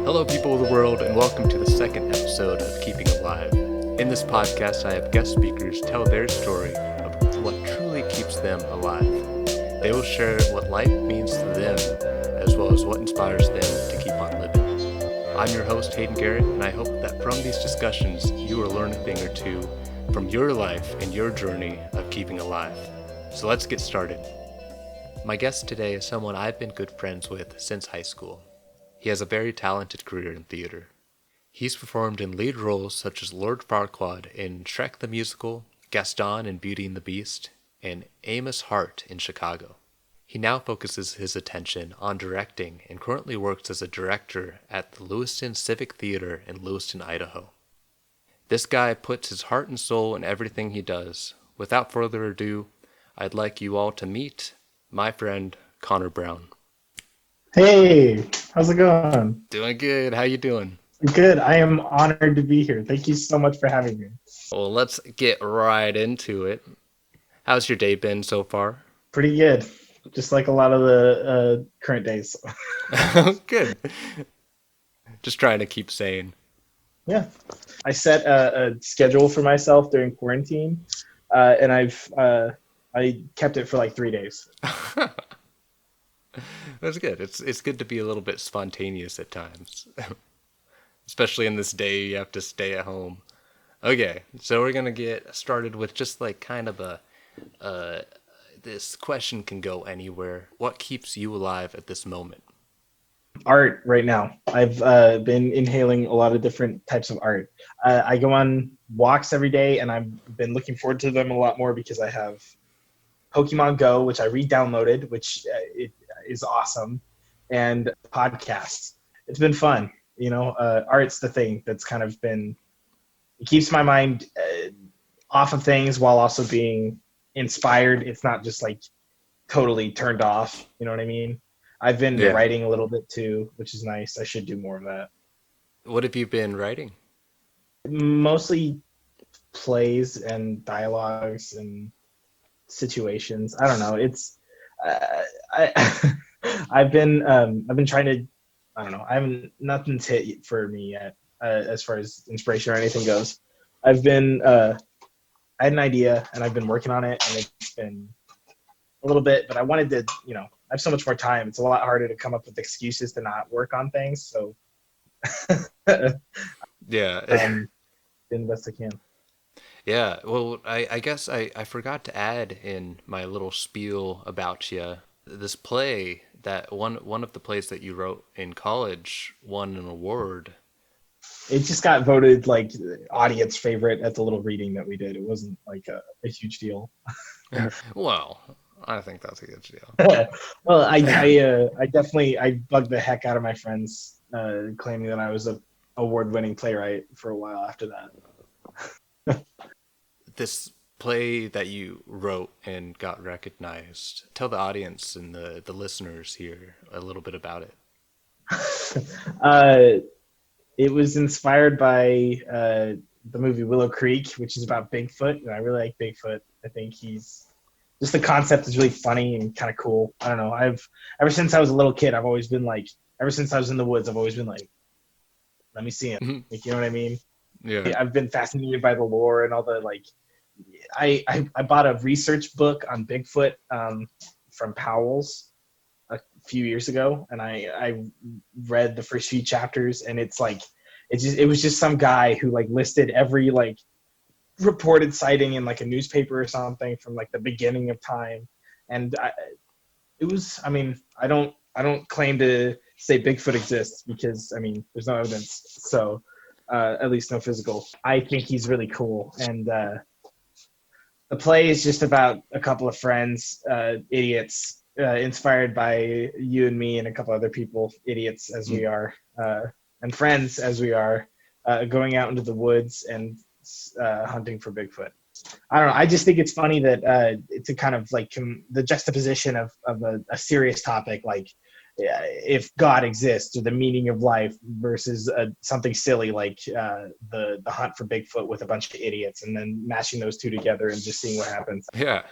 Hello, people of the world, and welcome to the second episode of Keeping Alive. In this podcast, I have guest speakers tell their story of what truly keeps them alive. They will share what life means to them, as well as what inspires them to keep on living. I'm your host, Hayden Garratt, and I hope that from these discussions, you will learn a thing or two from your life and your journey of keeping alive. So let's get started. My guest today is someone I've been good friends with since high school. He has a very talented career in theater. He's performed in lead roles such as Lord Farquuad in Shrek the Musical, Gaston in Beauty and the Beast, and Amus Hart in Chicago. He now focuses his attention on directing and currently works as a director at the Lewiston Civic Theater in Lewiston, Idaho. This guy puts his heart and soul in everything he does. Without further ado, I'd like you all to meet my friend Connor Brown. Hey, how's it going? Doing good. How you doing? Good. I am honored to be here. Thank you so much for having me. Well, let's get right into it. How's your day been so far? Pretty good. Just like a lot of the current days. Good. Just trying to keep sane. Yeah. I set a schedule for myself during quarantine, and I kept it for like 3 days. That's good. It's good to be a little bit spontaneous at times. Especially in this day you have to stay at home. Okay, so we're gonna get started with just like kind of this question can go anywhere. What keeps you alive at this moment? Art right now. I've been inhaling a lot of different types of art. I go on walks every day, and I've been looking forward to them a lot more because I have Pokemon Go, which I re-downloaded, which it is awesome, and podcasts. It's been fun. Art's the thing that's kind of been, it keeps my mind off of things while also being inspired. It's not just like totally turned off. You know what I mean? I've been writing a little bit too, which is nice. I should do more of that. What have you been writing? Mostly plays and dialogues and situations. I don't know. It's I've been trying to. I don't know. I haven't nothing's hit for me yet as far as inspiration or anything goes. I've been I had an idea and I've been working on it, and it's been a little bit, but I wanted to. I have so much more time. It's a lot harder to come up with excuses to not work on things. So Yeah. doing the best I can. Yeah, well, I guess I forgot to add in my little spiel about you. This play that one of the plays that you wrote in college won an award. It just got voted like audience favorite at the little reading that we did. It wasn't like a huge deal. Well, I think that's a good deal. Well, I definitely bugged the heck out of my friends, claiming that I was a award-winning playwright for a while after that. This play that you wrote and got recognized, tell the audience and the listeners here a little bit about it. It was inspired by the movie Willow Creek, which is about Bigfoot, and I really like Bigfoot. I think he's just, the concept is really funny and kind of cool. I don't know. Ever since I was a little kid, I've always been like, ever since I was in the woods, I've always been like, let me see him. Mm-hmm. Like, you know what I mean? Yeah. I've been fascinated by the lore and all the like. I bought a research book on Bigfoot from Powell's a few years ago, and I read the first few chapters, and it's like it was just some guy who like listed every like reported sighting in like a newspaper or something from like the beginning of time, and I don't claim to say Bigfoot exists because there's no evidence, so at least no physical. I think he's really cool, and the play is just about a couple of friends, idiots, inspired by you and me and a couple other people, idiots as we are, and friends as we are, going out into the woods and hunting for Bigfoot. I don't know. I just think it's funny that to kind of like the juxtaposition of a serious topic like if God exists or the meaning of life versus something silly like the hunt for Bigfoot with a bunch of idiots, and then mashing those two together and just seeing what happens. Yeah.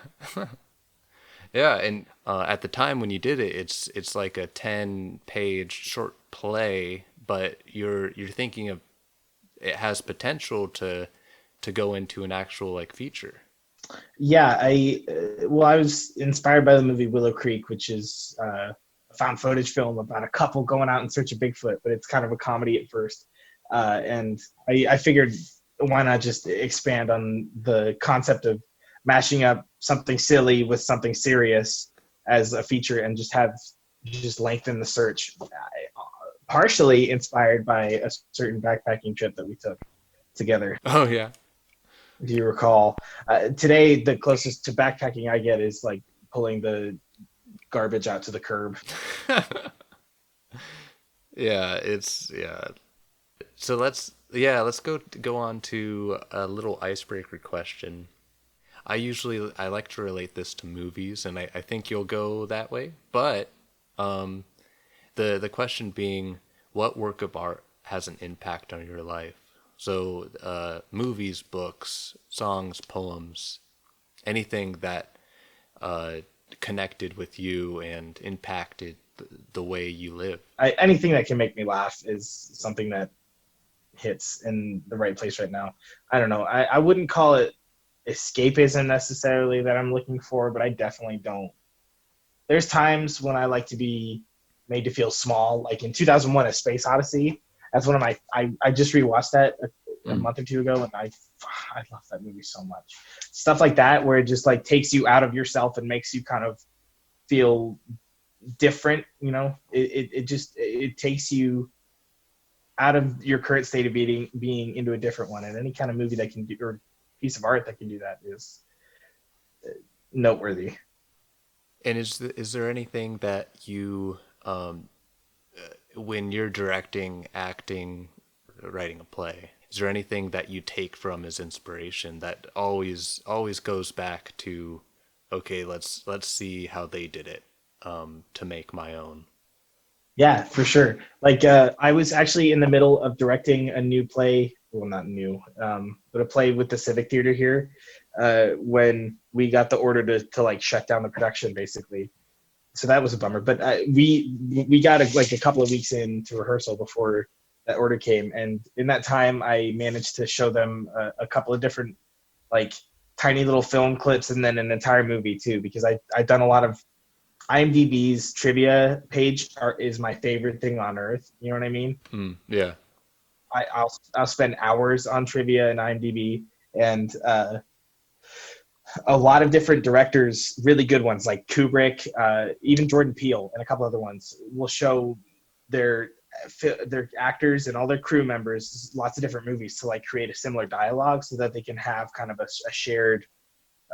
Yeah, and at the time when you did it, it's like a 10-page short play but you're thinking of it has potential to go into an actual like feature. Yeah, I was inspired by the movie Willow Creek, which is a found footage film about a couple going out in search of Bigfoot, but it's kind of a comedy at first. And I figured, why not just expand on the concept of mashing up something silly with something serious as a feature, and just lengthen the search. Partially inspired by a certain backpacking trip that we took together, Oh yeah. if you recall. Today, the closest to backpacking I get is like pulling the garbage out to the curb. Yeah, it's yeah. So let's go on to a little icebreaker question. I like to relate this to movies, and I think you'll go that way. But um, the question being, what work of art has an impact on your life? So movies, books, songs, poems, anything that uh, connected with you and impacted the way you live. Anything that can make me laugh is something that hits in the right place right now. I don't know. I wouldn't call it escapism necessarily that I'm looking for, but I definitely don't. There's times when I like to be made to feel small, like in 2001: A Space Odyssey. That's one of I just rewatched that a Mm. month or two ago, and I love that movie so much. Stuff like that, where it just like takes you out of yourself and makes you kind of feel different. It takes you out of your current state of being into a different one. And any kind of movie that can do, or piece of art that can do that, is noteworthy. And is there anything that you when you're directing, acting, writing a play, is there anything that you take from as inspiration that always goes back to, okay, let's see how they did it to make my own. Yeah, for sure. Like I was actually in the middle of directing a new play. Well, not new, but a play with the Civic Theater here. When we got the order to like shut down the production, basically. So that was a bummer. But we got like a couple of weeks into rehearsal before that order came, and in that time, I managed to show them a couple of different like tiny little film clips, and then an entire movie too, because I've done a lot of IMDb's trivia page is my favorite thing on earth. You know what I mean? Mm, yeah. I'll spend hours on trivia and IMDb, and a lot of different directors, really good ones like Kubrick, even Jordan Peele, and a couple other ones will show their their actors and all their crew members lots of different movies to like create a similar dialogue so that they can have kind of a shared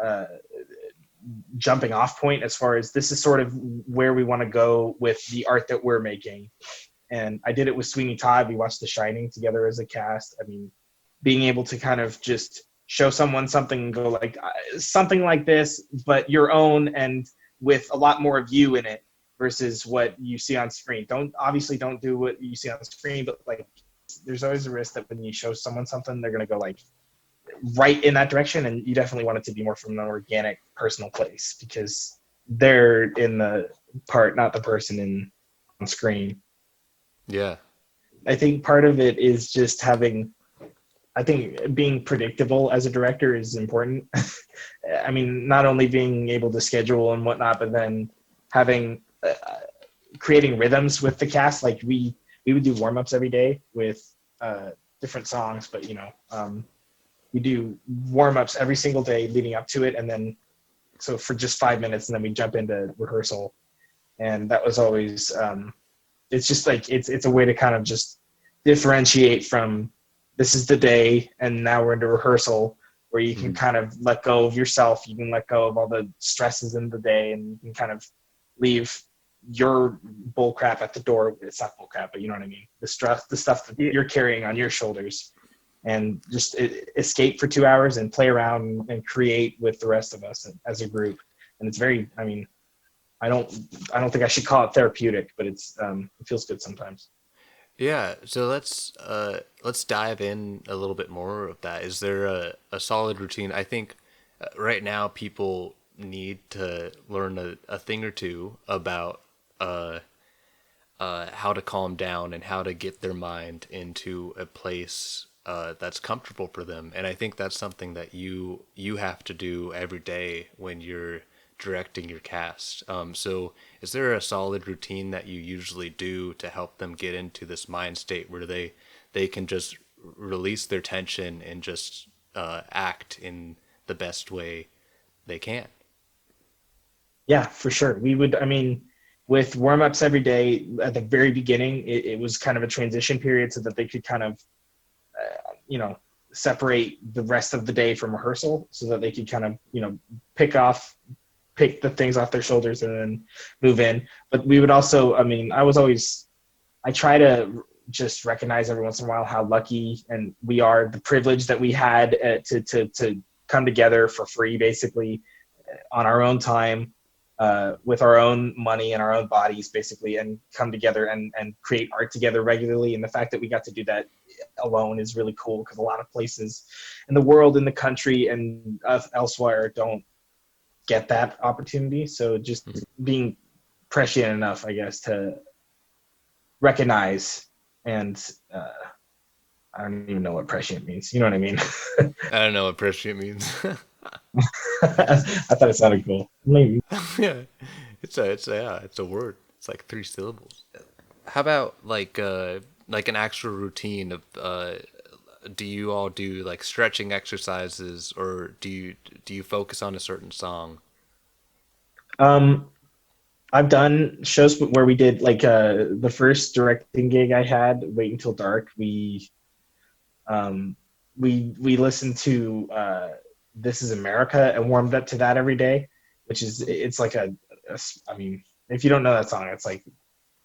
uh, jumping off point as far as this is sort of where we want to go with the art that we're making. And I did it with Sweeney Todd. We watched The Shining together as a cast. I mean, being able to kind of just show someone something and go like something like this, but your own, and with a lot more of you in it versus what you see on screen. Don't do what you see on screen, but like there's always a risk that when you show someone something, they're gonna go like right in that direction, and you definitely want it to be more from an organic, personal place because they're in the part, not the person in on screen. Yeah. I think part of it is just I think being predictable as a director is important. I mean, not only being able to schedule and whatnot, but then having creating rhythms with the cast. Like we would do warm ups every day with different songs, but we do warm ups every single day leading up to it, and then so for just 5 minutes, and then we jump into rehearsal, and that was always it's just like it's a way to kind of just differentiate from this is the day and now we're into rehearsal, where you can Mhm. kind of let go of yourself, you can let go of all the stresses in the day, and you can kind of leave your bull crap at the door. It's not bull crap, but you know what I mean, the stress, the stuff that you're carrying on your shoulders, and just escape for 2 hours and play around and create with the rest of us as a group. And it's very, I mean, I don't I don't think I should call it therapeutic, but it feels good sometimes. Yeah, so let's dive in a little bit more of that. Is there a solid routine? I think right now people need to learn a thing or two about uh how to calm down and how to get their mind into a place that's comfortable for them. And I think that's something that you have to do every day when you're directing your cast. So is there a solid routine that you usually do to help them get into this mind state where they can just release their tension and just act in the best way they can? Yeah, for sure. We would, I mean, with warm ups every day at the very beginning, it was kind of a transition period so that they could kind of, you know, separate the rest of the day from rehearsal so that they could kind of, you know, pick the things off their shoulders and then move in. But we would also, I mean, I try to just recognize every once in a while how lucky and we are, the privilege that we had to come together for free, basically, on our own time, with our own money and our own bodies, basically, and come together and create art together regularly. And the fact that we got to do that alone is really cool because a lot of places in the world, in the country, and elsewhere don't get that opportunity. So just being prescient enough, I guess, to recognize and I don't even know what prescient means. You know what I mean? I don't know what prescient means. I thought it sounded cool. Maybe. Yeah, it's a word. It's like three syllables. How about like an actual routine of do you all do like stretching exercises, or do you focus on a certain song? Um, I've done shows where we did like the first directing gig I had, Wait Until Dark. Um, we listened to This Is America and warmed up to that every day, which is it's like I mean, if you don't know that song, it's like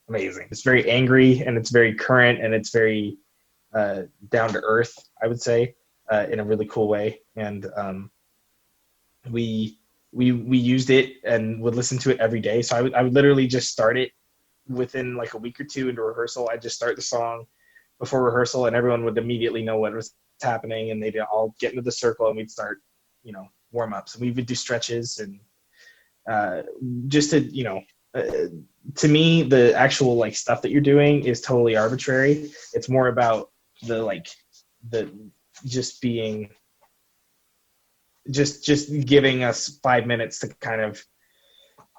amazing. It's very angry and it's very current and it's very down to earth, I would say, in a really cool way. And we we used it and would listen to it every day. So I would literally just start it within like a week or two into rehearsal. I'd just start the song before rehearsal, and everyone would immediately know what was happening, and they'd all get into the circle, and we'd start, you know, warm ups, and we would do stretches and just to, you know. To me, the actual like stuff that you're doing is totally arbitrary. It's more about the like the just being just giving us 5 minutes to kind of,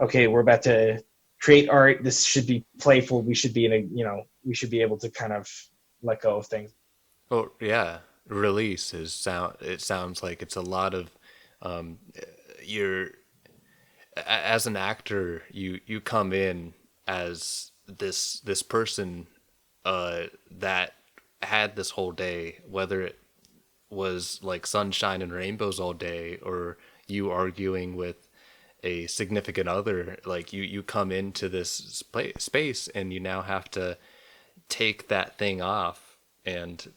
okay, we're about to create art. This should be playful. We should be in a, you know, we should be able to kind of let go of things. Oh yeah, release is sound. It sounds like it's a lot of um, you're as an actor, you come in as this person that had this whole day, whether it was like sunshine and rainbows all day, or you arguing with a significant other. Like you come into this space and you now have to take that thing off and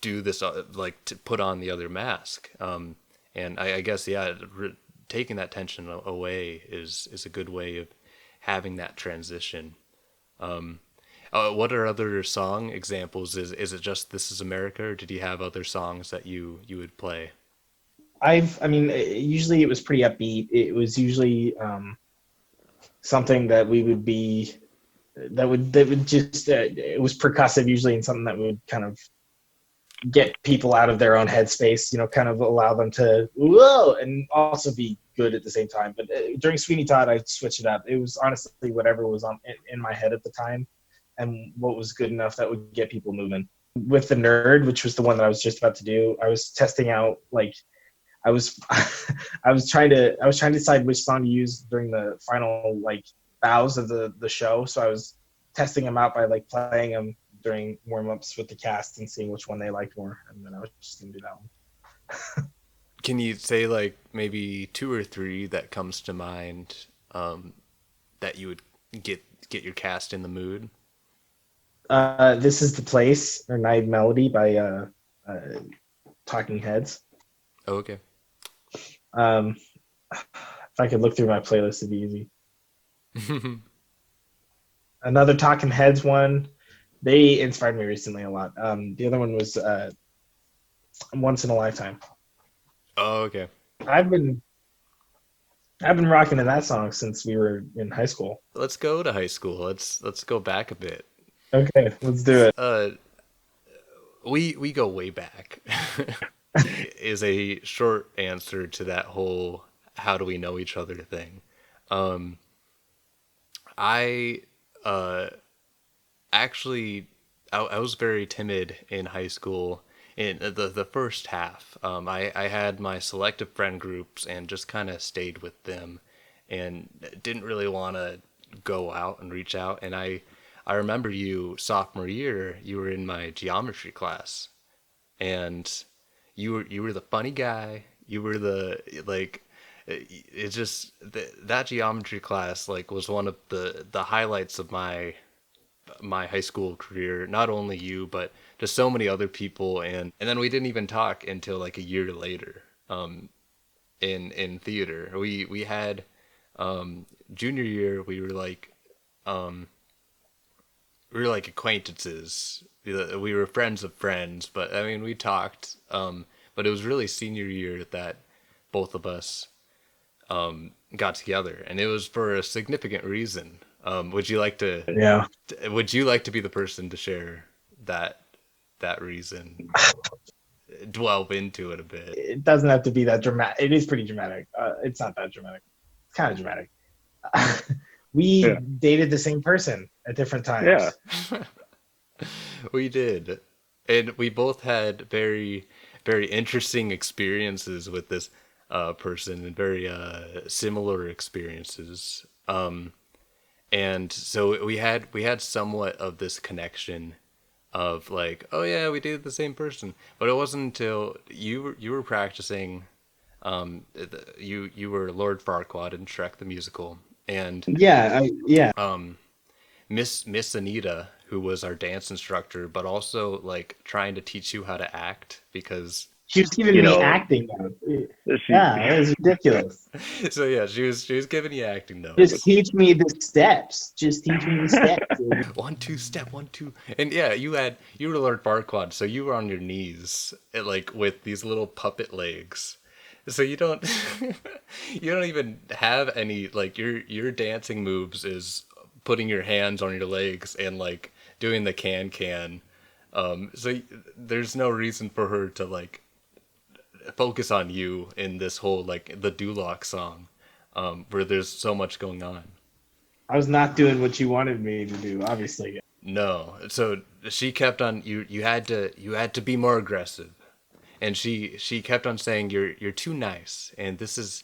do this, like to put on the other mask. And I guess, yeah, taking that tension away is a good way of having that transition. What are other song examples? Is it just "This Is America," or did you have other songs that you would play? I mean, usually it was pretty upbeat. It was usually something that we would be, that would just, it was percussive usually, and something that would kind of get people out of their own headspace, you know, kind of allow them to whoa, and also be good at the same time. But during Sweeney Todd, I switched it up. It was honestly whatever was on in my head at the time, and what was good enough that would get people moving. With the Nerd, which was the one that I was just about to do, I was testing out like I was I was trying to decide which song to use during the final like bows of the show. So I was testing them out by like playing them during warm-ups with the cast and seeing which one they liked more, and then I was just gonna do that one. Can you say like maybe two or three that comes to mind, that you would get your cast in the mood? This Is the Place, or Night Melody by Talking Heads. Oh, okay. If I could look through my playlist, it'd be easy. Another Talking Heads one. They inspired me recently a lot. The other one was Once in a Lifetime. Oh, okay. I've been I've been rocking to that song since we were in high school. Let's go to high school. Let's go back a bit. Okay, let's do it. Uh, we go way back. Is a short answer to that whole how do we know each other thing. Um, I actually I was very timid in high school in the first half. I had my selective friend groups and just kind of stayed with them and didn't really want to go out and reach out. And I remember you sophomore year, you were in my geometry class and you were the funny guy. You were the like it just that geometry class like was one of the highlights of my high school career. Not only you, but just so many other people, and then we didn't even talk until like a year later. In theater, we had junior year. Um, we were like acquaintances. We were friends of friends, but I mean we talked. But it was really senior year that both of us got together, and it was for a significant reason. Would you like to? Yeah. Would you like to be the person to share that that reason? Delve into it a bit. It doesn't have to be that dramatic. It is pretty dramatic. It's not that dramatic. It's kind of dramatic. We Yeah. dated the same person at different times. Yeah. We did, and we both had very interesting experiences with this person, and very similar experiences. And so we had somewhat of this connection of like, oh yeah, we dated the same person. But it wasn't until you were practicing. You were Lord Farquaad in Shrek the Musical, and Yeah. Miss Anita, who was our dance instructor, but also like trying to teach you how to act because She was giving You me know, acting notes. she, Yeah, it was ridiculous. so yeah, she was giving you acting Just notes. teach me the steps. Just teach me the steps. 1 2 step 1 2, and yeah, you were Lord Farquaad, so you were on your knees, like with these little puppet legs. So you don't you don't even have any like your dancing moves is putting your hands on your legs and like doing the can. So there's no reason for her to like focus on you in this whole like the Duloc song, where there's so much going on. I was not doing what you wanted me to do, obviously. No, so she kept on you. You had to be more aggressive, and she kept on saying you're too nice, and this is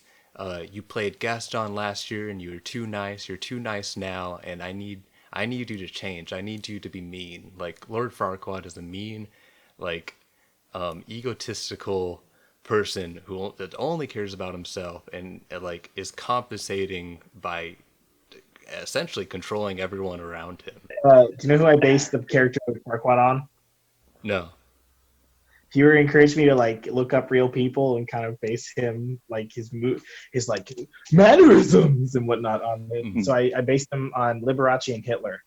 you played Gaston last year, and you were too nice. You're too nice now, and I need you to change. I need you to be mean. Like Lord Farquaad is a mean, like egotistical person who that only cares about himself and like is compensating by essentially controlling everyone around him. Do you know who I based the character of Farquaad on? No. If you were encouraged me to like look up real people and kind of base him like his like mannerisms and whatnot on it. Mhm. So I based him on Liberace and Hitler.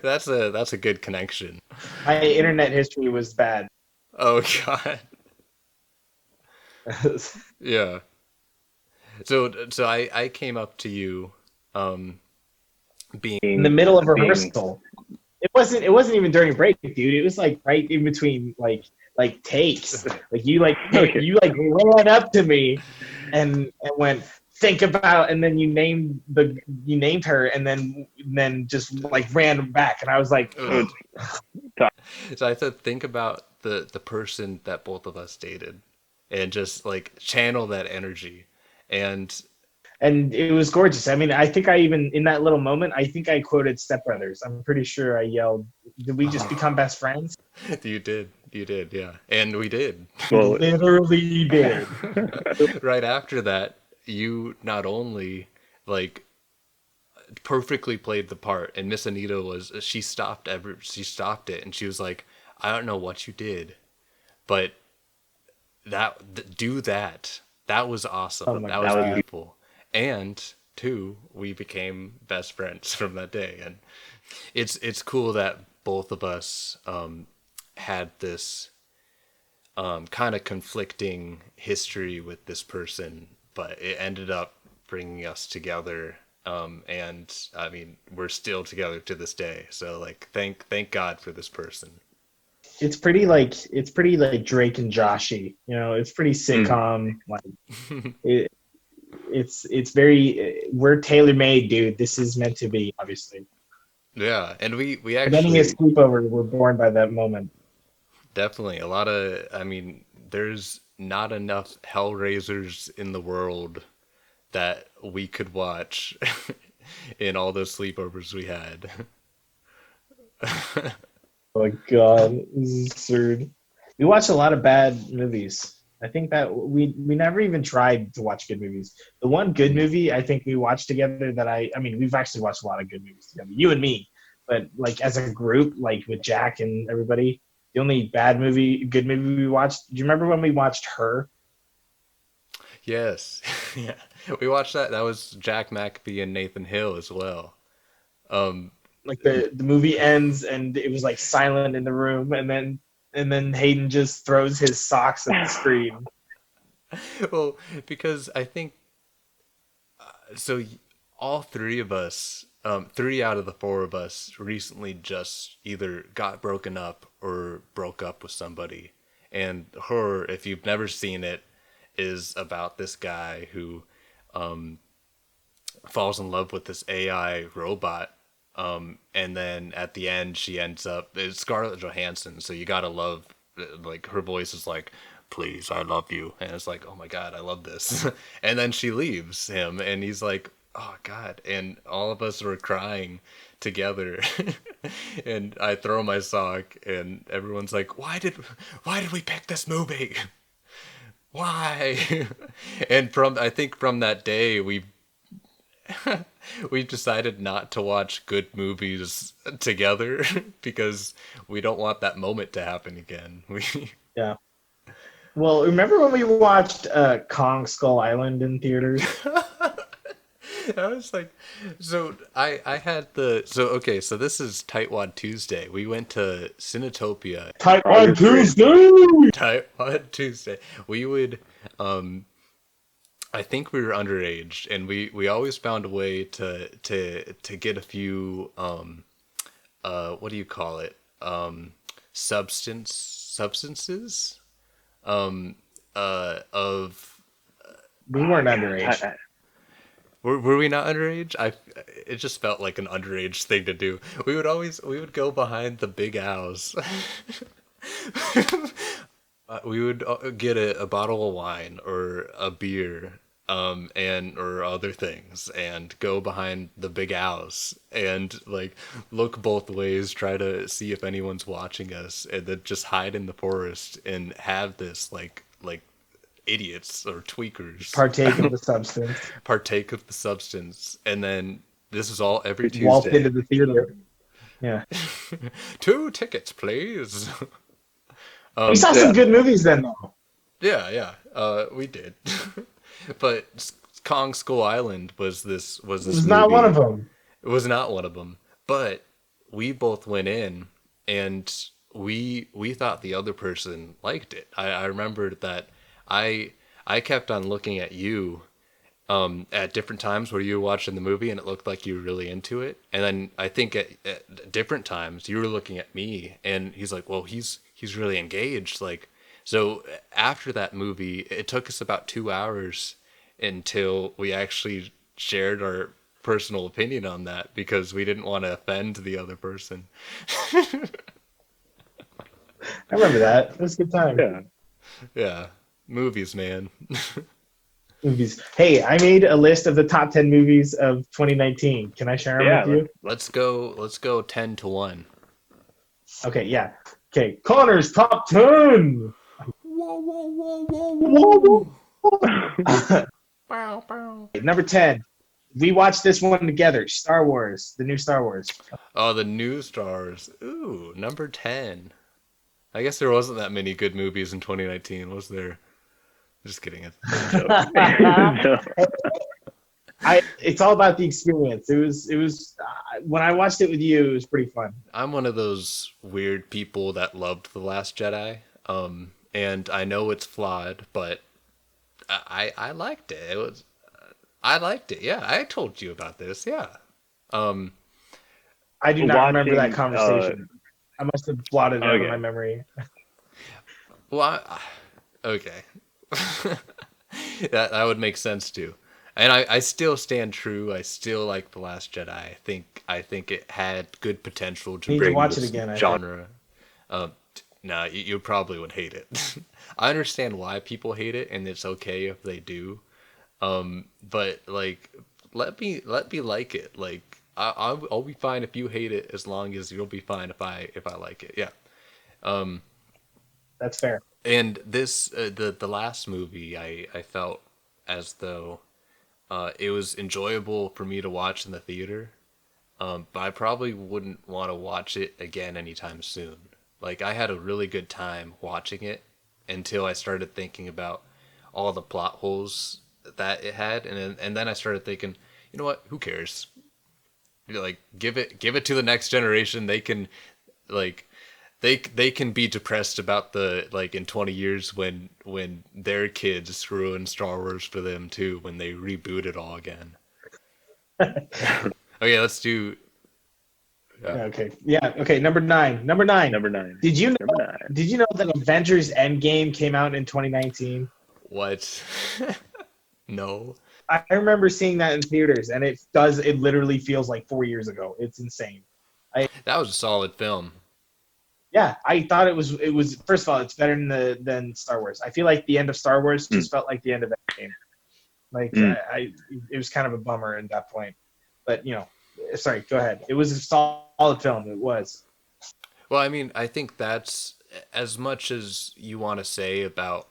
That's a good connection. My internet history was bad. Oh god. Yeah. So I came up to you being In the middle of being- rehearsal. It wasn't even during break, dude. It was like right in between like takes. Like you Okay. you like ran up to me and went think about, and then you named her, and then just like ran back, and I was like, Ugh. So I said think about the person that both of us dated and just like channel that energy. And and it was gorgeous. I mean, I think I even in that little moment, I think I quoted Step Brothers. I'm pretty sure I yelled, "Did we just become best friends?" you did, yeah. And we did. Well, Literally did. Right after that, you not only like perfectly played the part, and Miss Anita was she stopped it, and she was like, I don't know what you did, but do that. That was awesome. Oh my That was God. beautiful. And two, we became best friends from that day, and it's cool that both of us had this kind of conflicting history with this person, but it ended up bringing us together. And I mean, we're still together to this day. So like, thank God for this person. It's pretty like Drake and Joshy. It's pretty sitcom. Like it, it's very we're tailor made, dude. This is meant to be, obviously. Yeah, and we If any is actually sleepover, we're born by that moment. definitely a lot of. I mean, there's not enough Hellraisers in the world that we could watch in all those sleepovers we had. Oh my god, this is absurd. We watched a lot of bad movies. I think that we never even tried to watch good movies. The one good movie I think we watched together that I mean we've actually watched a lot of good movies together, you and me, but like as a group, like with Jack and everybody, the only good movie we watched. Do you remember when we watched Her? Yes, yeah, we watched that. That was Jack McAfee and Nathan Hill as well. Um, Like the movie ends and it was like silent in the room, and then Hayden just throws his socks at the screen. well, because I think so. All three of us, three out of the four of us, recently just either got broken up or broke up with somebody. And Her, if you've never seen it, is about this guy who falls in love with this AI robot. And then at the end, she ends up, it's Scarlett Johansson. So you gotta love, like, her voice is like, please, I love you. And it's like, oh my God, I love this. And then she leaves him, and he's like, oh God. And all of us were crying together. And I throw my sock, and everyone's like, why did we pick this movie? Why? And I think from that day, we've decided not to watch good movies together because we don't want that moment to happen again. We Yeah. Well, remember when we watched Kong Skull Island in theaters? I was like, so I had the so okay, so this is Tightwad Tuesday. We went to Cinetopia. Type 1 Tuesday! Tightwad Tuesday. We would I think we were underage, and we always found a way to get a few what do you call it, substances of We weren't underage. were we not underage? It just felt like an underage thing to do. We would go behind the big owls. We would get a bottle of wine or a beer, and or other things, and go behind the big owls and like look both ways, try to see if anyone's watching us, and then just hide in the forest and have this like idiots or tweakers Partake of the substance. partake of the substance, and then this is all every Waltz into Tuesday. the theater. Yeah. 2 tickets, please. We saw some good movies then, though. Yeah, we did. But Kong Skull Island was this It was not movie. one of them. It was not one of them. But we both went in, and we thought the other person liked it. I remembered that I kept on looking at you at different times where you were watching the movie, and it looked like you were really into it. And then I think at different times you were looking at me, and he's like, well, he's really engaged. Like, so after that movie, it took us about 2 hours until we actually shared our personal opinion on that because we didn't want to offend the other person. I remember that. It was a good time. Yeah. Yeah, movies, man. Movies. Hey, I made a list of the top 10 movies of 2019. Can I share them Yeah, with you? Let's go 10-1. Okay, yeah. Okay, Connor's top 10. Whoa, whoa, whoa, whoa, whoa. Number 10. We watched this one together. Star Wars, the new Star Wars. Oh, the new stars. Ooh, number 10. I guess there wasn't that many good movies in 2019, was there? Just kidding. No. It's all about the experience. It was when I watched it with you, it was pretty fun. I'm one of those weird people that loved The Last Jedi. and I know it's flawed, but I liked it. I liked it. Yeah, I told you about this. Yeah. Um. I do not remember that Watching. conversation. I must have blotted it out of my Okay. memory. Well, okay. That would make sense too. And I still stand true. I still like The Last Jedi. I think it had good potential to Need to bring watch it this again, I think. genre. Nah, you probably would hate it. I understand why people hate it, and it's okay if they do. But like, let me like it. Like, I'll be fine if you hate it, as long as you'll be fine if I like it. Yeah. That's fair. And this the last movie, I felt as though it was enjoyable for me to watch in the theater, but I probably wouldn't want to watch it again anytime soon. Like, I had a really good time watching it until I started thinking about all the plot holes that it had, and then I started thinking, you know what? Who cares? Like, give it to the next generation. They can, like, they can be depressed about the, like, in 20 years when their kids ruin Star Wars for them too, when they reboot it all again. Okay, let's do. Okay. Yeah. Okay. Number nine. Number nine. Number 9. Did you know? Number 9. Did you know that Avengers Endgame came out in 2019? What? No. I remember seeing that in theaters, and it does. It literally feels like 4 years ago. It's insane. That was a solid film. Yeah, I thought it was. It was. First of all, it's better than Star Wars. I feel like the end of Star Wars just felt like the end of Endgame. Like it was kind of a bummer at that point. But sorry. Go ahead. It was a solid film. It was. Well, I mean, I think that's as much as you want to say about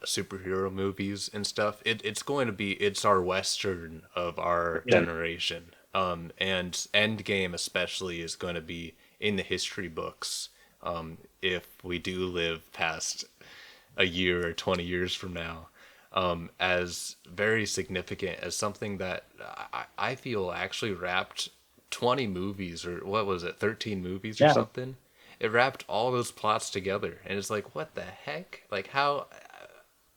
superhero movies and stuff. It's our Western of our generation. And Endgame especially is going to be in the history books. If we do live past a year or 20 years from now, as very significant, as something that I feel actually wrapped 20 movies, or what was it, 13 movies or something. It wrapped all those plots together, and it's like, what the heck? Like, how?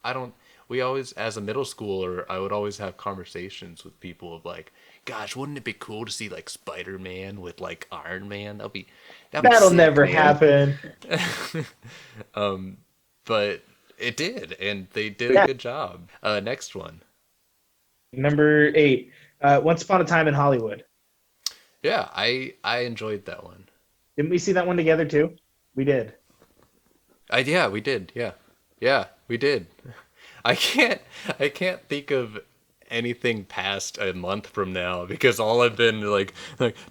I don't. We always, as a middle schooler, I would always have conversations with people of like, gosh, wouldn't it be cool to see like Spider-Man with like Iron Man? That'll sick, never happen. But it did, and they did a good job. Next one. Number 8. Once Upon a Time in Hollywood. Yeah, I enjoyed that one. Didn't we see that one together too? We did. Yeah, we did. Yeah, we did. I can't think of anything past a month from now, because all I've been like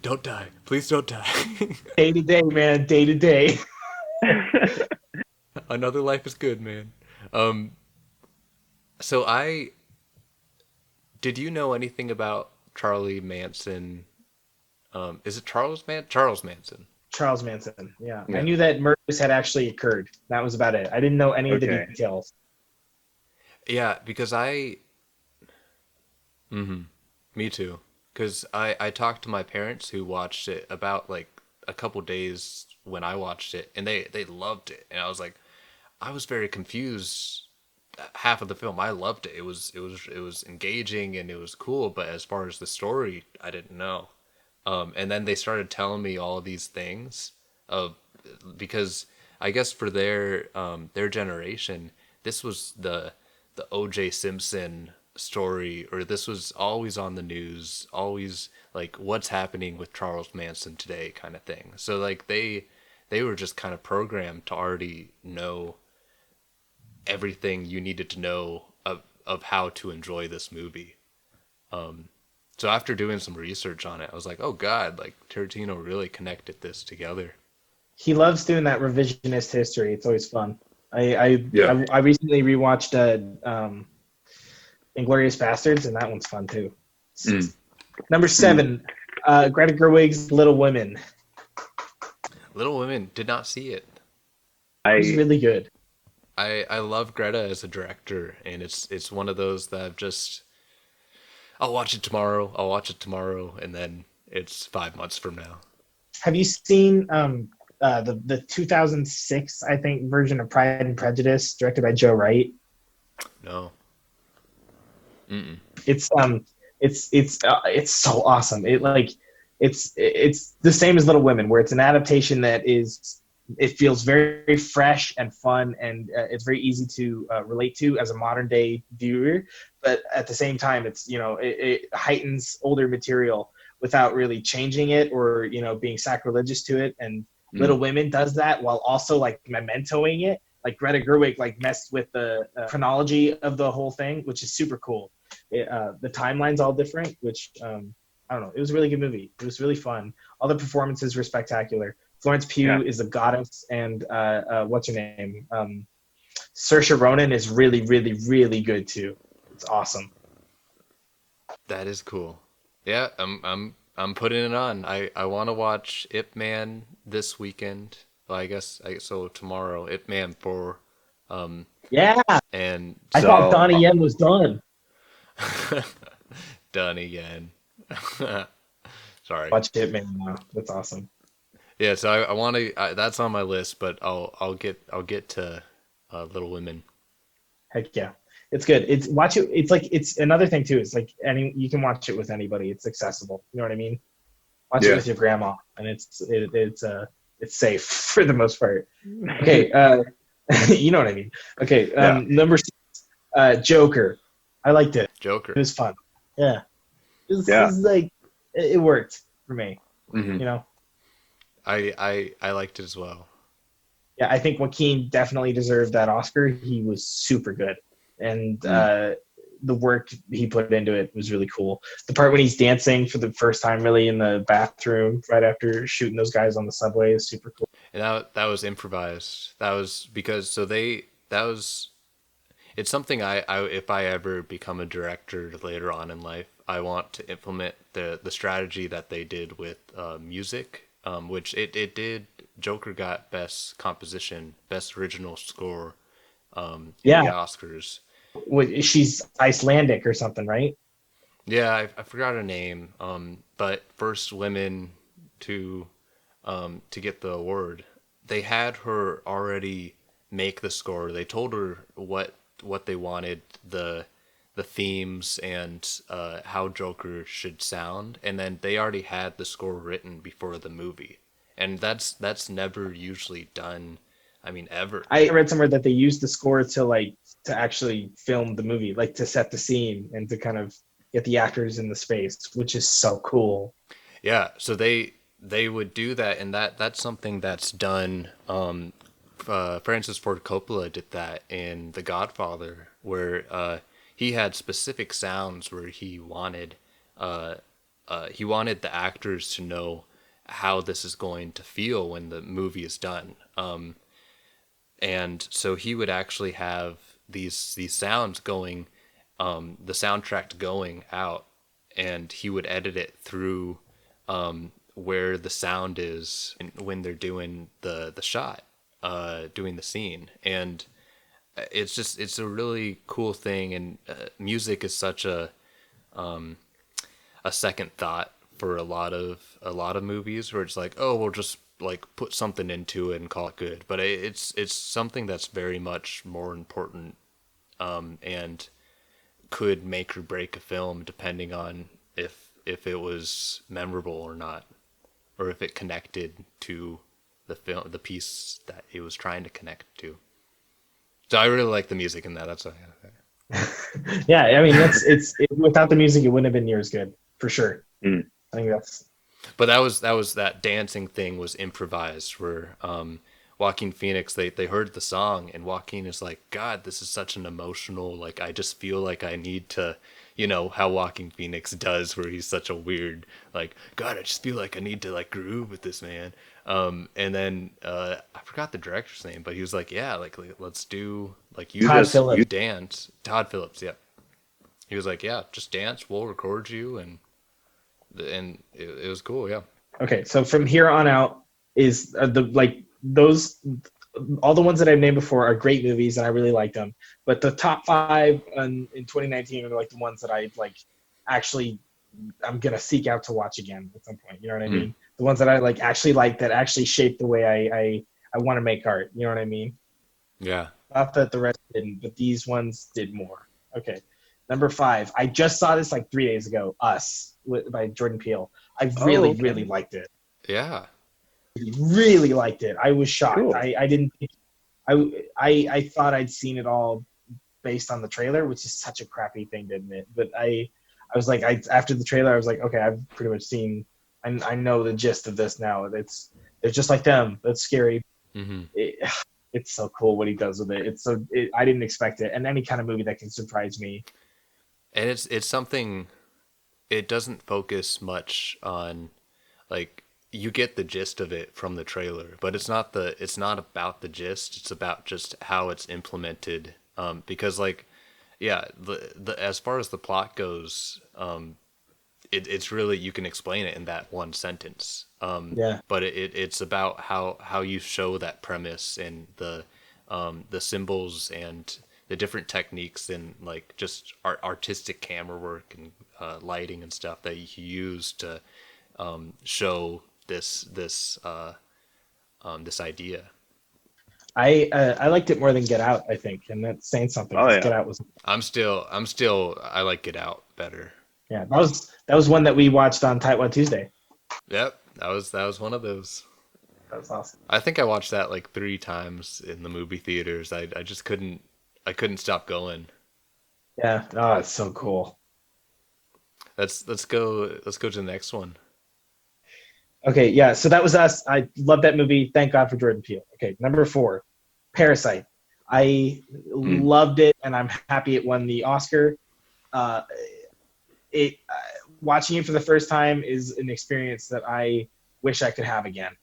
don't die, please don't die. Day to day, man. Day to day. Another life is good, man. So did you know anything about Charlie Manson? Is it Charles Manson? Charles Manson. Yeah. I knew that murders had actually occurred. That was about it. I didn't know any of the details. Yeah, because me too. Because I talked to my parents who watched it about like a couple days when I watched it, and they loved it, and I was very confused. Half of the film, I loved it. It was engaging and it was cool, but as far as the story, I didn't know. And then they started telling me all these things because I guess for their generation, this was the O.J. Simpson story, or this was always on the news, always like what's happening with Charles Manson today kind of thing. So like they were just kind of programmed to already know everything you needed to know of how to enjoy this movie. So after doing some research on it, I was like, oh God, like Tarantino really connected this together. He loves doing that revisionist history. It's always fun. I recently rewatched Inglourious Bastards, and that one's fun too. Number 7, Greta Gerwig's Little Women. Little Women, did not see it. It was really good. I love Greta as a director, and it's one of those that I'll watch it tomorrow, and then it's 5 months from now. Have you seen the 2006, I think, version of Pride and Prejudice, directed by Joe Wright. No. Mm-mm. It's so awesome. It's the same as Little Women, where it's an adaptation that it feels very, very fresh and fun, and it's very easy to relate to as a modern day viewer. But at the same time, it heightens older material without really changing it or being sacrilegious to it. And Little Women does that while also like mementoing it. Like Greta Gerwig messed with the chronology of the whole thing, which is super cool. The timeline's all different, which I don't know. It was a really good movie. It was really fun. All the performances were spectacular. Florence Pugh is the goddess, and what's her name? Saoirse Ronan is really, really, really good too. It's awesome. That is cool. Yeah, I'm putting it on. I want to watch Ip Man this weekend. Well, I guess so tomorrow. Ip Man 4. Yeah. And I thought Donnie Yen was done. Donnie Yen. Sorry. Watch Ip Man now. That's awesome. Yeah, so I want to. That's on my list, but I'll get to Little Women. Heck yeah, it's good. It's another thing too. It's like you can watch it with anybody. It's accessible. You know what I mean? Watch it with your grandma, and it's safe for the most part. Okay, you know what I mean. Okay, number 6, Joker. I liked it. Joker. It was fun. Yeah, it was like it worked for me. Mm-hmm. You know. I liked it as well. Yeah, I think Joaquin definitely deserved that Oscar. He was super good, and the work he put into it was really cool. The part when he's dancing for the first time, really in the bathroom right after shooting those guys on the subway, is super cool. And that was improvised. That was because it's something I if I ever become a director later on in life, I want to implement the strategy that they did with music. Which it did. Joker got best composition, best original score, in the Oscars. She's Icelandic or something, right? Yeah, I forgot her name. But first women to get the award. They had her already make the score. They told her what they wanted, the themes and how Joker should sound, and then they already had the score written before the movie, and that's never usually done. I mean, ever. I read somewhere that they used the score to actually film the movie, like to set the scene and to kind of get the actors in the space, which is so cool. Yeah, so they would do that, and that's something that's done. Francis Ford Coppola did that in The Godfather, where he had specific sounds where he wanted the actors to know how this is going to feel when the movie is done. And so he would actually have these sounds going, the soundtrack going out, and he would edit it through where the sound is when they're doing the shot, doing the scene. And it's a really cool thing, and music is such a second thought for a lot of movies, where it's like, oh, we'll just like put something into it and call it good. But it's something that's very much more important, and could make or break a film depending on if it was memorable or not, or if it connected to the film, the piece that it was trying to connect to. So I really like the music in that. That's what yeah, I mean, without the music, it wouldn't have been near as good, for sure. I think that's. But that dancing thing was improvised, where Joaquin Phoenix, they heard the song, and Joaquin is like, God, this is such an emotional, like, I just feel like I need to, how Joaquin Phoenix does, where he's such a weird, like, God, I just feel like I need to like groove with this man. And then I forgot the director's name, but he was like, yeah, like let's do, like, you dance. Todd Phillips, yeah. He was like, yeah, just dance, we'll record you, and it was cool, yeah. Okay, so from here on out is those, all the ones that I've named before are great movies, and I really liked them. But the top 5 in 2019 are like the ones that I like actually I'm gonna seek out to watch again at some point. You know what I mean? the ones that I like actually like that actually shaped the way I want to make art. You know what I mean? Yeah. Not that the rest didn't, but these ones did more. Okay. Number 5. I just saw this like 3 days ago. Us by Jordan Peele. I really, okay. really liked it. Yeah. Really liked it. I was shocked. Cool. I didn't think I thought I'd seen it all based on the trailer, which is such a crappy thing to admit. But I was like, after the trailer, I was like, okay, I've pretty much seen. I know the gist of this now. They're just like them. That's scary. Mm-hmm. It's so cool what he does with it. I didn't expect it, and any kind of movie that can surprise me. And it's something. It doesn't focus much on, like, you get the gist of it from the trailer, but it's not about the gist. It's about just how it's implemented. Because like, yeah, the as far as the plot goes, it's really, you can explain it in that one sentence. Yeah. But it's about how you show that premise and the symbols and the different techniques and like just artistic camera work and lighting and stuff that you use to show this idea. I liked it more than Get Out, I think, and that's saying something. Oh, yeah. Get Out was. I like Get Out better. Yeah, that was one that we watched on Tightwad Tuesday. Yep, that was one of those. That was awesome. I think I watched that like 3 times in the movie theaters. I just couldn't stop going. Yeah. Oh, it's so cool. Let's go to the next one. Okay, yeah. So that was Us. I love that movie. Thank God for Jordan Peele. Okay, number 4, Parasite. I loved it, and I'm happy it won the Oscar. Watching it for the first time is an experience that I wish I could have again.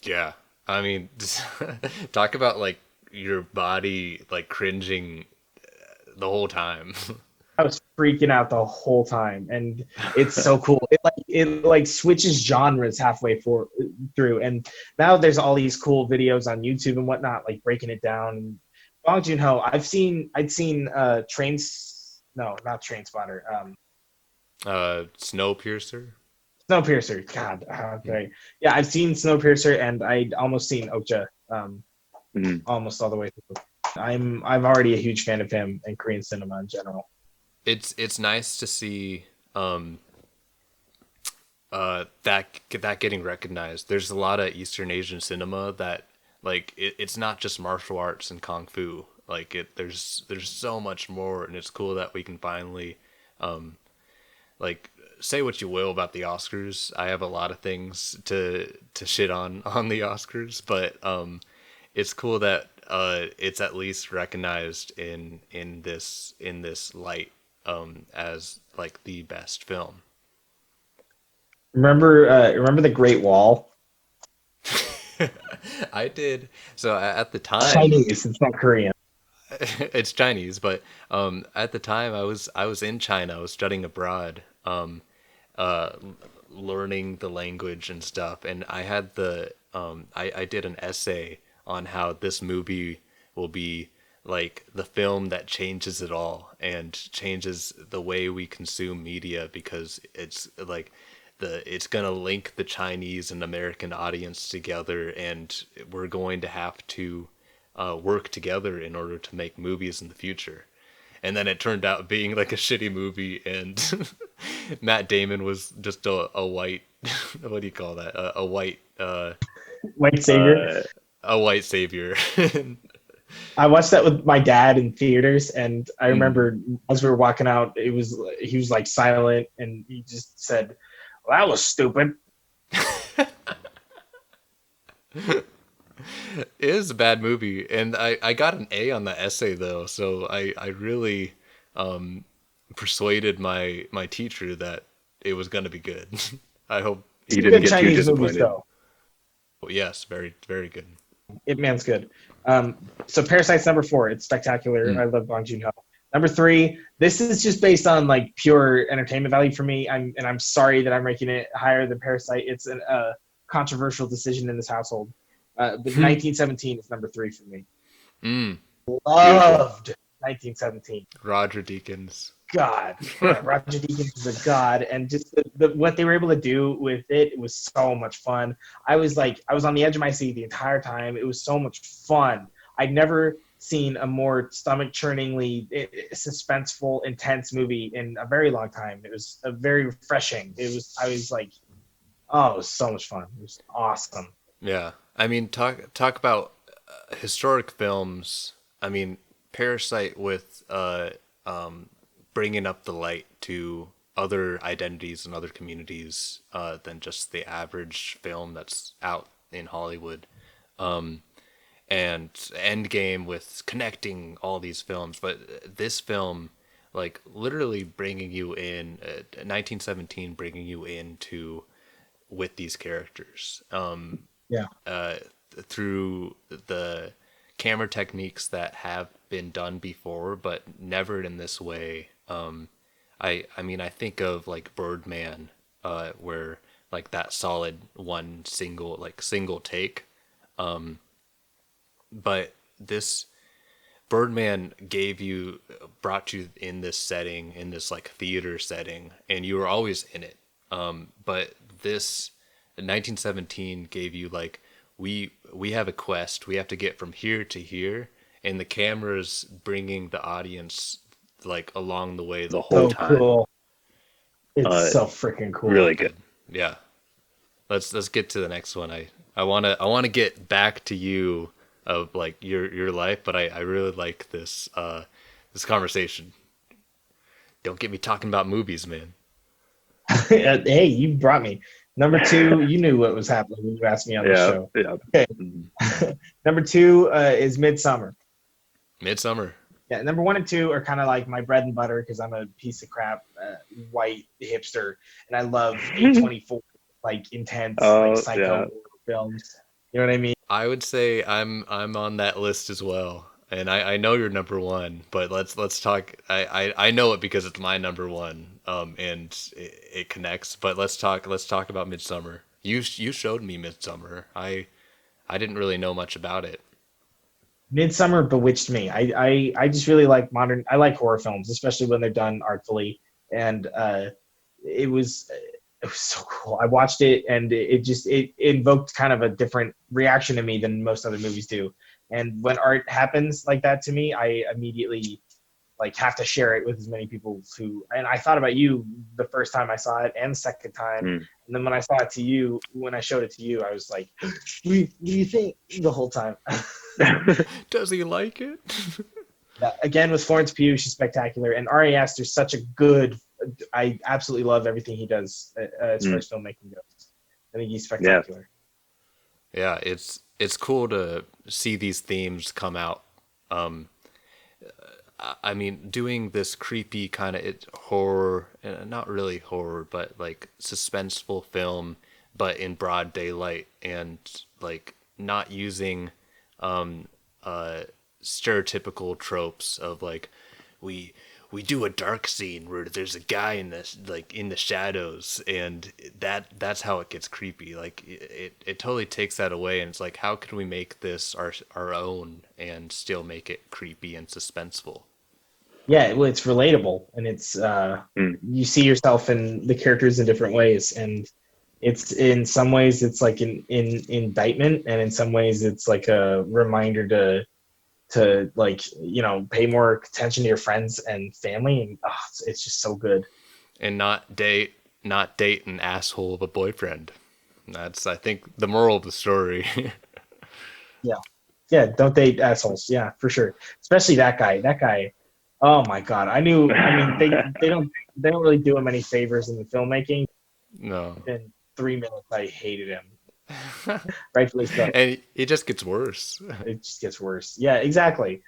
Yeah, I mean, just talk about like your body like cringing the whole time. I was freaking out the whole time, and it's so cool. It switches genres halfway through, and now there's all these cool videos on YouTube and whatnot, like breaking it down. And Bong Joon-ho, I'd seen not Train Spotter. Snowpiercer. Snowpiercer. God, okay. Yeah, I've seen Snowpiercer, and I'd almost seen Okja, almost all the way through. I'm already a huge fan of him and Korean cinema in general. It's nice to see that getting recognized. There's a lot of Eastern Asian cinema that like it's not just martial arts and kung fu. Like there's so much more, and it's cool that we can finally like, say what you will about the Oscars. I have a lot of things to shit on the Oscars, but it's cool that it's at least recognized in this light as like the best film. Remember The Great Wall? I did. So at the time, Chinese. It's not Korean. It's Chinese, but at the time I was in China. I was studying abroad, learning the language and stuff, and I had I did an essay on how this movie will be like the film that changes it all and changes the way we consume media, because it's like it's gonna link the Chinese and American audience together, and we're going to have to work together in order to make movies in the future. And then it turned out being like a shitty movie, and Matt Damon was just a white what do you call that, a white White savior. A white savior. I watched that with my dad in theaters, and I remember as we were walking out, he was like silent, and he just said, "Well, that was stupid." It is a bad movie, and I got an A on the essay though, so I really persuaded my teacher that it was gonna be good. I hope he didn't get Chinese too disappointed. movies, though. well, yes, very very good. Ip Man's good. So Parasite's number 4. It's spectacular. I love Bong Joon-ho. Number 3. This is just based on like pure entertainment value for me. I'm sorry that I'm ranking it higher than Parasite. It's a controversial decision in this household. But 1917 is number 3 for me. Loved 1917. Roger Deakins. god. Yeah, Roger Deakins is a god, and just what they were able to do with it was so much fun. I was on the edge of my seat the entire time. It was so much fun. I'd never seen a more stomach-churningly suspenseful, intense movie in a very long time. It was very refreshing. I was like, oh, it was so much fun. It was awesome. Yeah, I mean, talk about historic films. I mean, Parasite with bringing up the light to other identities and other communities than just the average film that's out in Hollywood. And Endgame with connecting all these films, but this film, like literally bringing you in, 1917, bringing you into with these characters. Yeah. Through the camera techniques that have been done before, but never in this way. I mean, I think of like Birdman, where like that solid one single take. But this Birdman brought you in this setting, in this like theater setting, and you were always in it. But this 1917 gave you like, we have a quest, we have to get from here to here, and the camera's bringing the audience like along the way the whole time. Cool. It's so freaking cool. Really good. Yeah. Let's get to the next one. I wanna get back to you of like your life, but I really like this this conversation. Don't get me talking about movies, man. Hey, you brought me. Number 2, you knew what was happening when you asked me on the show. Yeah. Okay. Number 2 is Midsummer. Midsummer. Yeah, number 1 and 2 are kind of like my bread and butter because I'm a piece of crap white hipster, and I love A24 like intense like psycho films. You know what I mean? I would say I'm on that list as well, and I know you're number 1, but let's talk. I know it because it's my number 1, and it connects. But let's talk about Midsummer. You showed me Midsummer. I didn't really know much about it. Midsummer bewitched me. I just really like I like horror films, especially when they're done artfully, and it was so cool. I watched it, and it invoked kind of a different reaction to me than most other movies do. And when art happens like that to me, I immediately like have to share it with as many people and I thought about you the first time I saw it and the second time. And then when I showed it to you, I was like, what do you think the whole time? Does he like it? Again, with Florence Pugh, she's spectacular. And Ari Aster's such a good, I absolutely love everything he does as far as filmmaking goes. I think he's spectacular. Yeah, it's cool to see these themes come out. I mean, doing this creepy kind of horror, not really horror, but like suspenseful film, but in broad daylight, and like not using stereotypical tropes of like we do a dark scene where there's a guy in the shadows, and that's how it gets creepy. Like it totally takes that away, and it's like, how can we make this our own and still make it creepy and suspenseful? Yeah, well, it's relatable, and it's you see yourself in the characters in different ways, and it's in some ways it's like an indictment, and in some ways it's like a reminder to like, you know, pay more attention to your friends and family, and it's just so good. And not date an asshole of a boyfriend. That's, I think, the moral of the story. Yeah, don't date assholes. Yeah, for sure. Especially that guy. Oh my god, I mean, they don't really do him any favors in the filmmaking. No. In 3 minutes, I hated him. Rightfully so. And it just gets worse. It just gets worse. Yeah, exactly.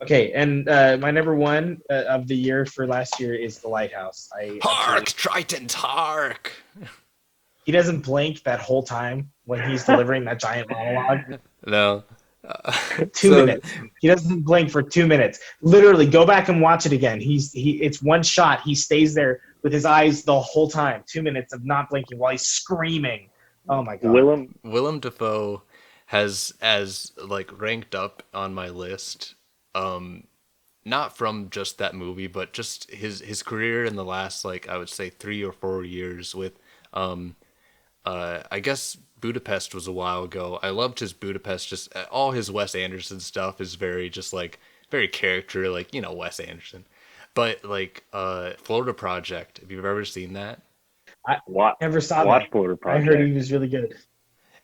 Okay, and my number 1 of the year for last year is The Lighthouse. Hark, Tritons, hark! He doesn't blink that whole time when he's delivering that giant monologue. No. 2 minutes. He doesn't blink for 2 minutes. Literally, go back and watch it again. It's one shot. He stays there with his eyes the whole time. 2 minutes of not blinking while he's screaming. Oh my god. Willem Dafoe has like ranked up on my list not from just that movie, but just his career in the last, like, I would say 3 or 4 years with, um, I guess Budapest was a while ago. I loved his Budapest. Just all his Wes Anderson stuff is very just like very character, like, Wes Anderson. But like Florida Project, if you've ever seen that, I Watch never saw that. Watchboarder I heard he Project. was really good.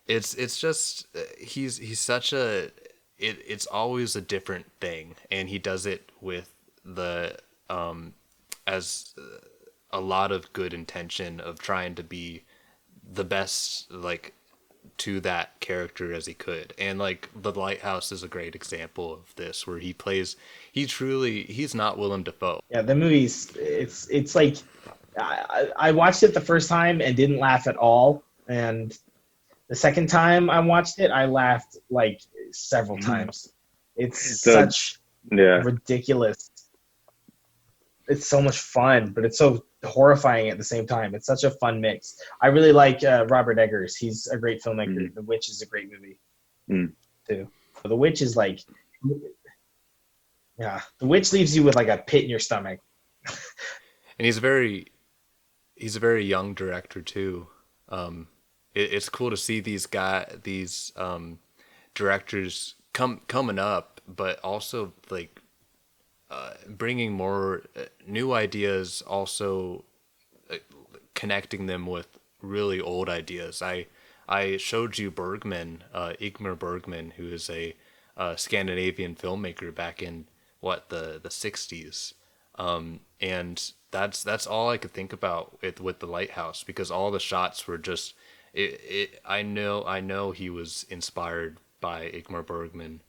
it's just he's such a it's always a different thing, and he does it with the as a lot of good intention of trying to be the best, like, to that character as he could. And like the Lighthouse is a great example of this, where he's not Willem Dafoe. Yeah, the movie's it's like I watched it the first time and didn't laugh at all, and the second time I watched it, I laughed like several times. It's So such yeah, ridiculous. It's so much fun, but it's so horrifying at the same time. It's such a fun mix. I really like Robert Eggers. He's a great filmmaker. The Witch is a great movie Mm. too. The Witch is like, yeah, The Witch leaves you with like a pit in your stomach. And he's a very young director too. It's cool to see these directors coming up, but also like bringing more new ideas, also connecting them with really old ideas. I showed you Bergman, Ingmar Bergman, who is a Scandinavian filmmaker back in the 60s. And that's all I could think about with the Lighthouse, because all the shots were just I know he was inspired by Ingmar Bergman.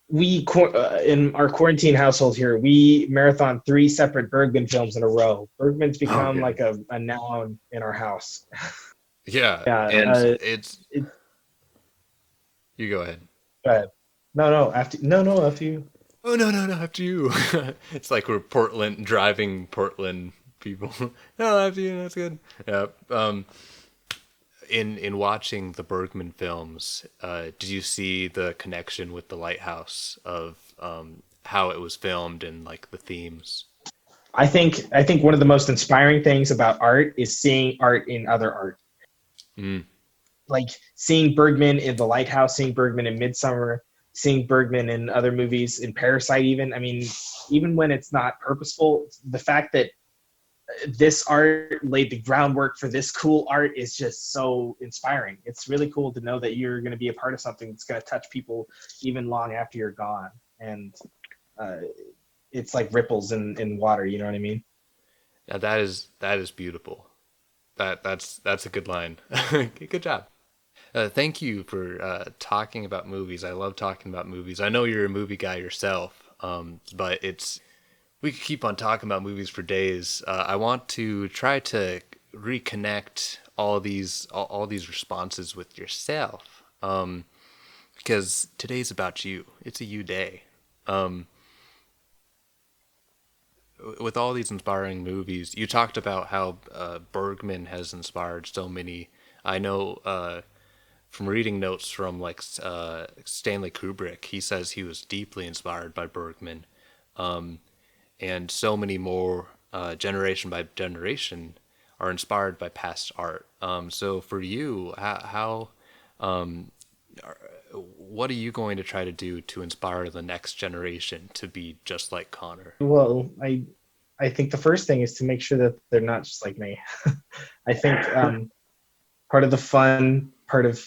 We in our quarantine household here, we marathon 3 separate Bergman films in a row. Bergman's become Okay. like a noun in our house. Yeah, Yeah, and it, you go ahead. go ahead. No, after you. Oh, no, after you. It's like we're driving Portland people. No, after you. That's good. Yeah. In watching the Bergman films, did you see the connection with the Lighthouse of how it was filmed and like the themes? I think one of the most inspiring things about art is seeing art in other art. Mm. Like seeing Bergman in The Lighthouse, seeing Bergman in Midsummer, seeing Bergman in other movies, in Parasite even. I mean, even when it's not purposeful, the fact that this art laid the groundwork for this cool art is just so inspiring. It's really cool to know that you're going to be a part of something that's going to touch people even long after you're gone. And uh, it's like ripples in water, you know what I mean? Yeah, that is beautiful. That's a good line. Good job. Thank you for talking about movies. I love talking about movies. I know you're a movie guy yourself, but we could keep on talking about movies for days. I want to try to reconnect all these responses with yourself, because today's about you. It's a you day. Um, with all these inspiring movies, you talked about how Bergman has inspired so many. I know from reading notes from like Stanley Kubrick, he says he was deeply inspired by Bergman, and so many more generation by generation are inspired by past art. So for you, how what are you going to try to do to inspire the next generation to be just like Connor? Well, I think the first thing is to make sure that they're not just like me. I think part of the fun part of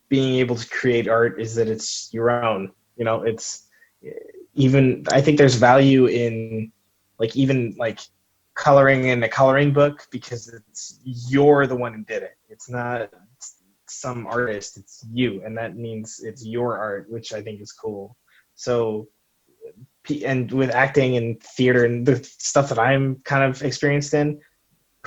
being able to create art is that it's your own. You know, it's even I think there's value in like even like coloring in a coloring book because it's you're the one who did it. It's not some artist, it's you, and that means it's your art, which I think is cool. So and with acting and theater and the stuff that I'm kind of experienced in,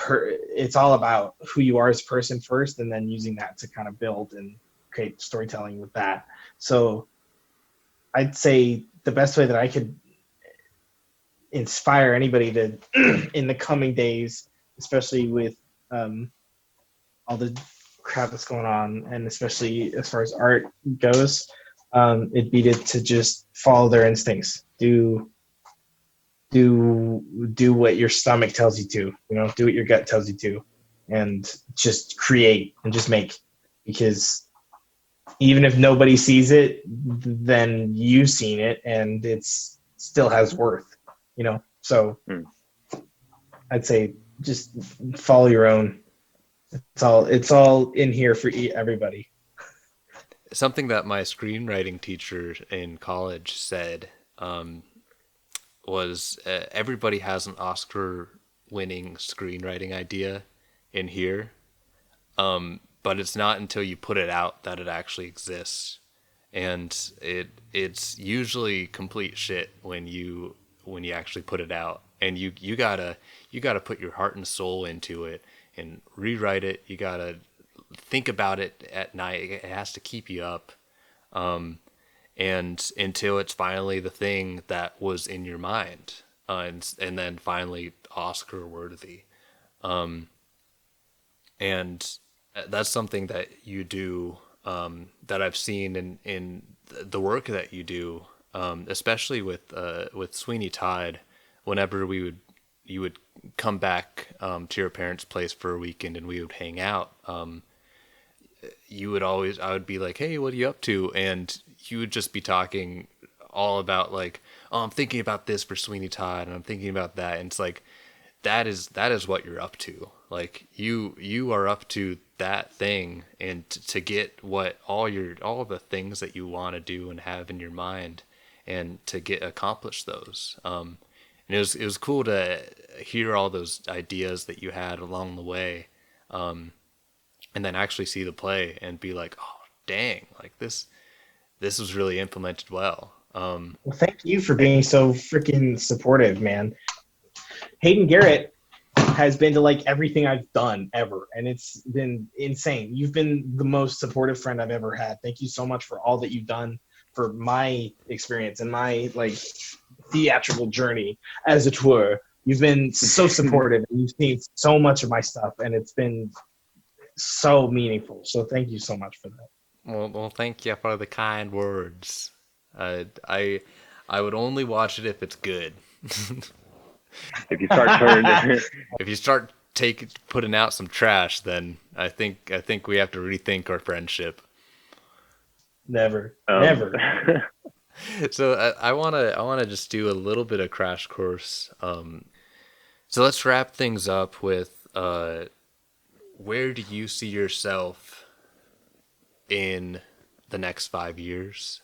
it's all about who you are as a person first, and then using that to kind of build and create storytelling with that. So I'd say the best way that I could inspire anybody to in the coming days, especially with all the crap that's going on, and especially as far as art goes, it'd be to just follow their instincts. Do do what your stomach tells you to, do what your gut tells you to, and just create and just make, because even if nobody sees it, then you've seen it and it's still has worth, so I'd say just follow your own. It's all in here for everybody. Something that my screenwriting teacher in college said was everybody has an Oscar-winning screenwriting idea in here, but it's not until you put it out that it actually exists, and it's usually complete shit when you actually put it out, and you gotta put your heart and soul into it and rewrite it. You gotta think about it at night. It has to keep you up, and until it's finally the thing that was in your mind, and then finally Oscar worthy. And that's something that you do, that I've seen in the work that you do, especially with Sweeney Todd. Whenever you would come back to your parents' place for a weekend and we would hang out, I would be like, hey, what are you up to? And you would just be talking all about like, oh, I'm thinking about this for Sweeney Todd and I'm thinking about that. And it's like, that is what you're up to. Like you are up to that thing, and to get what all the things that you want to do and have in your mind, and to accomplish those. And it was cool to hear all those ideas that you had along the way. And then actually see the play and be like, oh, dang, like this was really implemented well. Well, thank you for being so freaking supportive, man. Hayden Garratt has been to like everything I've done ever, and it's been insane. You've been the most supportive friend I've ever had. Thank you so much for all that you've done for my experience and my like theatrical journey, as it were. You've been so supportive, and you've seen so much of my stuff, and it's been so meaningful. So thank you so much for that. Well, thank you for the kind words. I would only watch it if it's good. If you start turning, If you start putting out some trash, then I think we have to rethink our friendship. Never. So I wanna just do a little bit of crash course. So let's wrap things up with where do you see yourself in the next 5 years,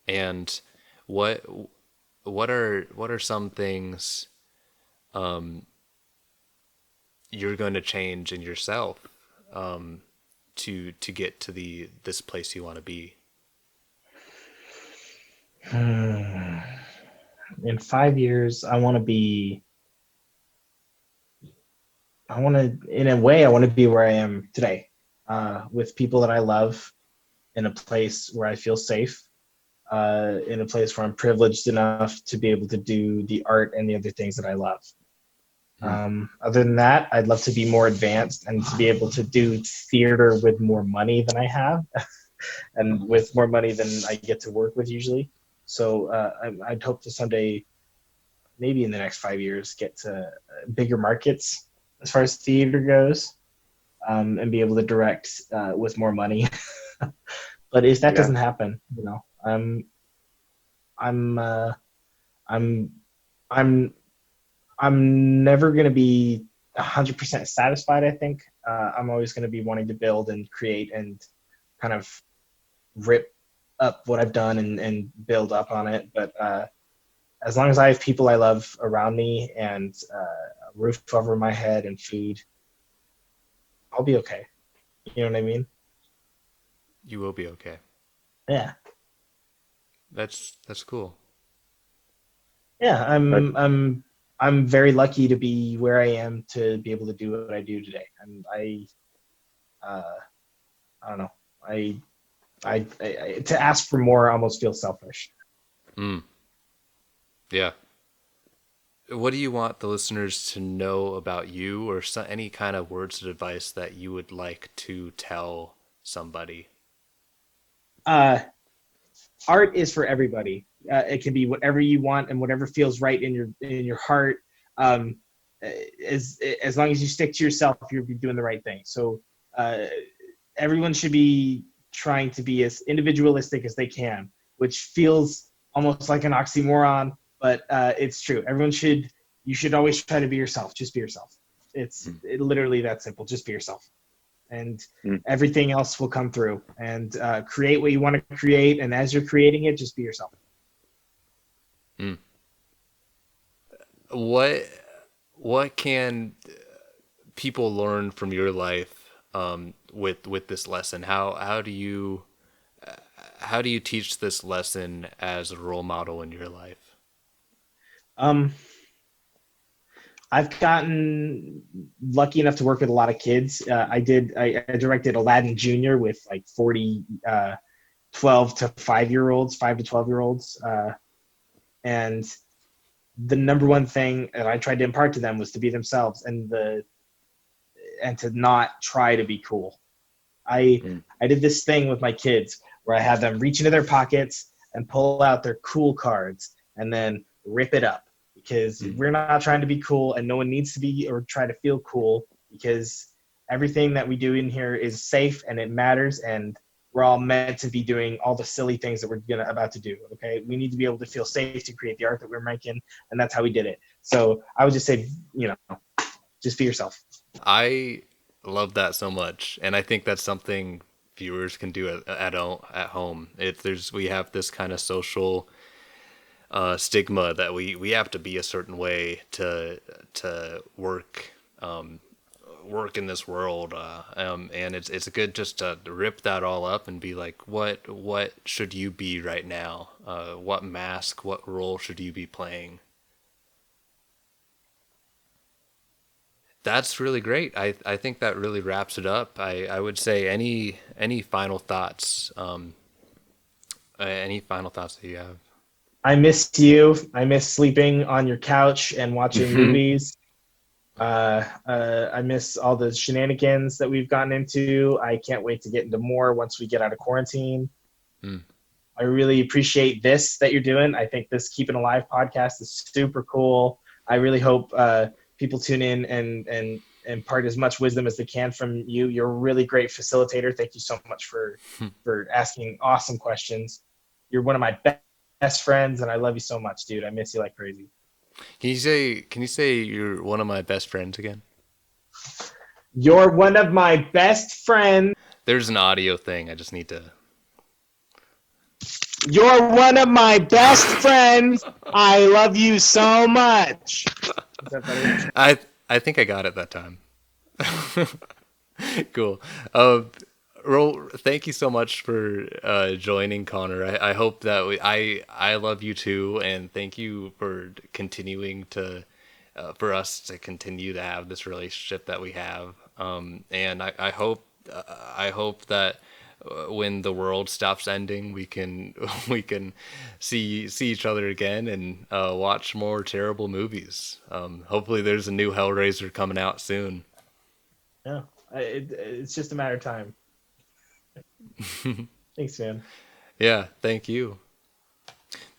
and what are some things you're going to change in yourself to get to this place you want to be? In 5 years, I want to be where I am today, with people that I love, in a place where I feel safe, in a place where I'm privileged enough to be able to do the art and the other things that I love. Other than that, I'd love to be more advanced and to be able to do theater with more money than I have, and with more money than I get to work with usually. So I'd hope to someday, maybe in the next 5 years, get to bigger markets as far as theater goes, and be able to direct with more money. But if that doesn't happen, I'm never going to be 100% satisfied. I think I'm always going to be wanting to build and create and kind of rip up what I've done and build up on it. But as long as I have people I love around me and a roof over my head and food, I'll be okay. You know what I mean? You will be okay. Yeah. That's cool. Yeah, I'm very lucky to be where I am, to be able to do what I do today. And I don't know. I to ask for more almost feels selfish. Yeah. What do you want the listeners to know about you, or any kind of words of advice that you would like to tell somebody? Art is for everybody. It can be whatever you want and whatever feels right in your heart. As long as you stick to yourself, you'll be doing the right thing. So everyone should be trying to be as individualistic as they can, which feels almost like an oxymoron, but it's true. You should always try to be yourself. Just be yourself. It's literally that simple. Just be yourself. And everything else will come through. And create what you want to create. And as you're creating it, just be yourself. What can people learn from your life with this lesson? How do you teach this lesson as a role model in your life? I've gotten lucky enough to work with a lot of kids. I directed Aladdin Jr. with like 40 12 to 5-year-olds, 5 to 12-year-olds. And the number one thing that I tried to impart to them was to be themselves and to not try to be cool. I did this thing with my kids where I had them reach into their pockets and pull out their cool cards and then rip it up. Because we're not trying to be cool, and no one needs to be or try to feel cool, because everything that we do in here is safe and it matters, and we're all meant to be doing all the silly things that we're about to do. Okay, we need to be able to feel safe to create the art that we're making, and that's how we did it. So I would just say, just be yourself. I love that so much, and I think that's something viewers can do at home. We have this kind of social stigma that we have to be a certain way to work in this world, and it's good just to rip that all up and be like, what should you be right now? What mask, what role should you be playing? That's really great. I think that really wraps it up. I would say any final thoughts? Any final thoughts that you have? I miss you. I miss sleeping on your couch and watching movies. I miss all the shenanigans that we've gotten into. I can't wait to get into more once we get out of quarantine. I really appreciate this that you're doing. I think this Keeping Alive podcast is super cool. I really hope people tune in and impart as much wisdom as they can from you. You're a really great facilitator. Thank you so much for asking awesome questions. You're one of my best friends, and I love you so much, dude. I miss you like crazy. Can you say you're one of my best friends again? You're one of my best friends. There's an audio thing. I just need to. You're one of my best friends. I love you so much. Is that funny? I think I got it that time. Cool. Thank you so much for joining, Connor. I hope that I love you too, and thank you for continuing to for us to continue to have this relationship that we have. And I hope that when the world stops ending, we can see each other again and watch more terrible movies. Hopefully, there's a new Hellraiser coming out soon. Yeah, it's just a matter of time. Thanks, man. Yeah, thank you.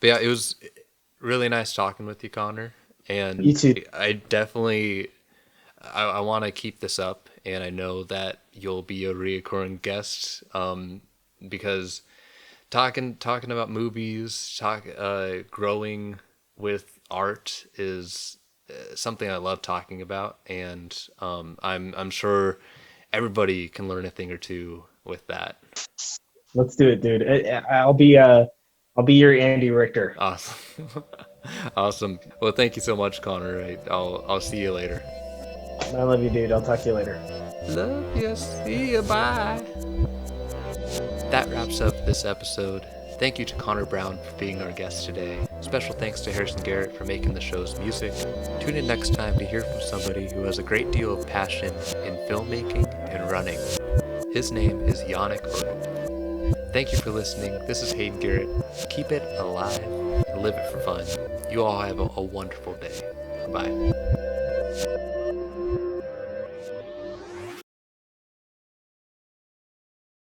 But yeah, it was really nice talking with you, Connor. And you too. I definitely I want to keep this up, and I know that you'll be a reoccurring guest, because talking about movies, growing with art is something I love talking about, and I'm sure everybody can learn a thing or two with that. Let's do it, dude. I'll be your Andy Richter. Awesome. Awesome. Well, thank you so much, Connor. I'll see you later. I love you, dude. I'll talk to you later. Love you. See you. Bye. That wraps up this episode. Thank you to Connor Brown for being our guest today. Special thanks to Harrison Garratt for making the show's music. Tune in next time to hear from somebody who has a great deal of passion in filmmaking and running. His name is Yannick Berg. Thank you for listening. This is Hayden Garratt. Keep it alive and live it for fun. You all have a wonderful day. Bye.